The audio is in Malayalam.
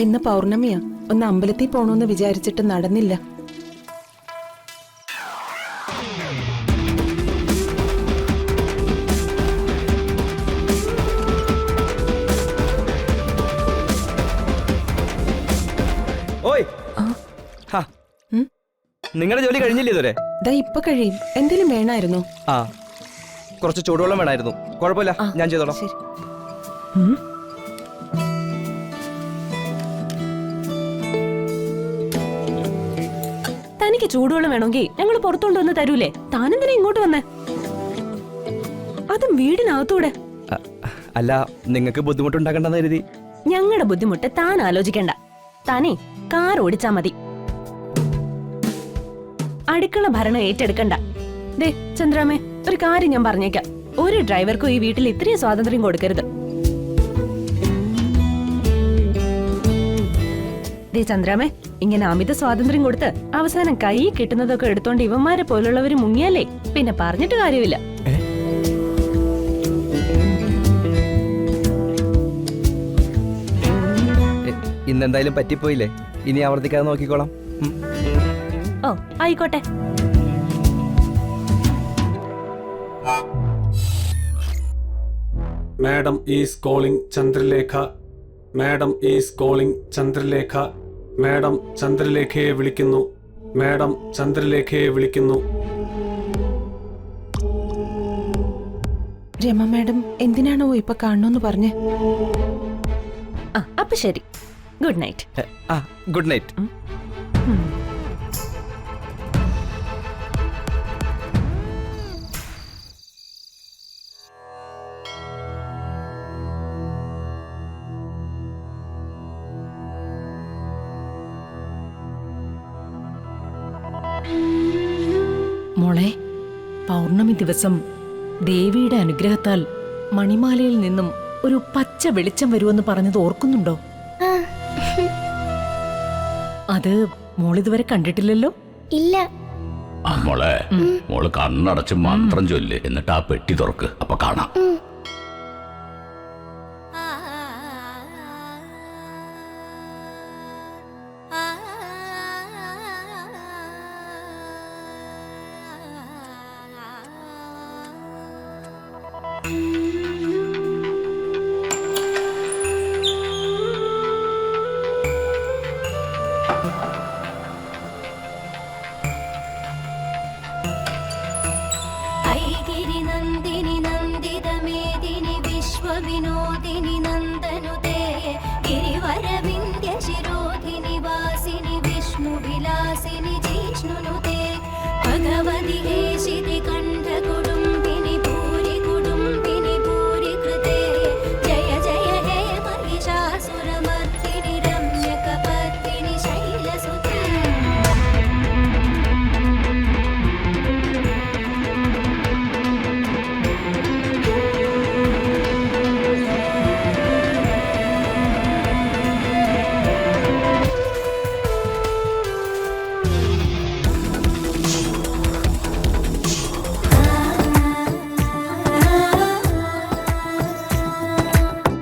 ഇന്ന് പൗർണമിയാ. ഒന്ന് അമ്പലത്തിൽ പോണോന്ന് വിചാരിച്ചിട്ട് നടന്നില്ല. ഓയ്, നിങ്ങളുടെ ജോലി കഴിഞ്ഞില്ലേ ഇതുവരെ? ദാ ഇപ്പൊ കഴിയും. എന്തേലും വേണമായിരുന്നോ? ആ, കുറച്ച് ചൂടുവെള്ളം വേണമായിരുന്നു. കുഴപ്പമില്ല, ഞാൻ ചെയ്തോളാം. ശരി. തനിക്ക് ചൂടുവെള്ളം വേണമെങ്കിൽ ഞങ്ങൾ പുറത്തുകൊണ്ടുവന്ന് തരൂലേ? താനെന്തിനാ ഇങ്ങോട്ട് വന്നേ? അതും വീടിനകത്തൂടെ. അല്ല, നിങ്ങൾക്ക് ബുദ്ധിമുട്ടുണ്ടാക്കണ്ടെന്ന് കരുതി. ഞങ്ങളുടെ ബുദ്ധിമുട്ട് താൻ ആലോചിക്കണ്ട. താനേ കാർ ഓടിച്ചാ മതി. അടുക്കള ഭരണം ഏറ്റെടുക്കണ്ട. ദേ ചന്ദ്രാമേ, ഒരു കാര്യം ഞാൻ പറഞ്ഞേക്കാം. ഒരു ഡ്രൈവർക്കും ഈ വീട്ടിൽ ഇത്രയും സ്വാതന്ത്ര്യം കൊടുക്കരുത്. ദേ ചന്ദ്രാമേ, ഇങ്ങനെ അമിത സ്വാതന്ത്ര്യം കൊടുത്ത് അവസാനം കൈ കിട്ടുന്നതൊക്കെ എടുത്തോണ്ട് ഇവന്മാരെ പോലുള്ളവര് മുങ്ങിയാലേ പിന്നെ പറഞ്ഞിട്ട് കാര്യമില്ല. ഇന്നെന്തായാലും പറ്റിപ്പോയില്ലേ, ഇനി ആവർത്തിക്കാതെ നോക്കിക്കോളാം. ഓ ആയിക്കോട്ടെ. Madam is calling Chandralekha. Madam is calling Chandralekha. Madam ചന്ദ്രലേഖയെ വിളിക്കുന്നു. മാഡം ചന്ദ്രലേഖയെ വിളിക്കുന്നു. രമ മാഡം എന്തിനാണോ ഇപ്പൊ കാണണോന്ന് പറഞ്ഞേ? അപ്പൊ ശരി, ഗുഡ് നൈറ്റ്. Good night. മോളെ, പൗർണമി ദിവസം ദേവിയുടെ അനുഗ്രഹത്താൽ മണിമാലയിൽ നിന്നും ഒരു പച്ച വെളിച്ചം വരുമെന്ന് പറഞ്ഞത് ഓർക്കുന്നുണ്ടോ? അത് മോളിതുവരെ കണ്ടിട്ടില്ലല്ലോ? ഇല്ല. മോളെ, മോള് കണ്ണടച്ച് മന്ത്രം ചൊല്ല്, എന്നിട്ട് ആ പെട്ടി തുറക്ക്, അപ്പൊ കാണാം.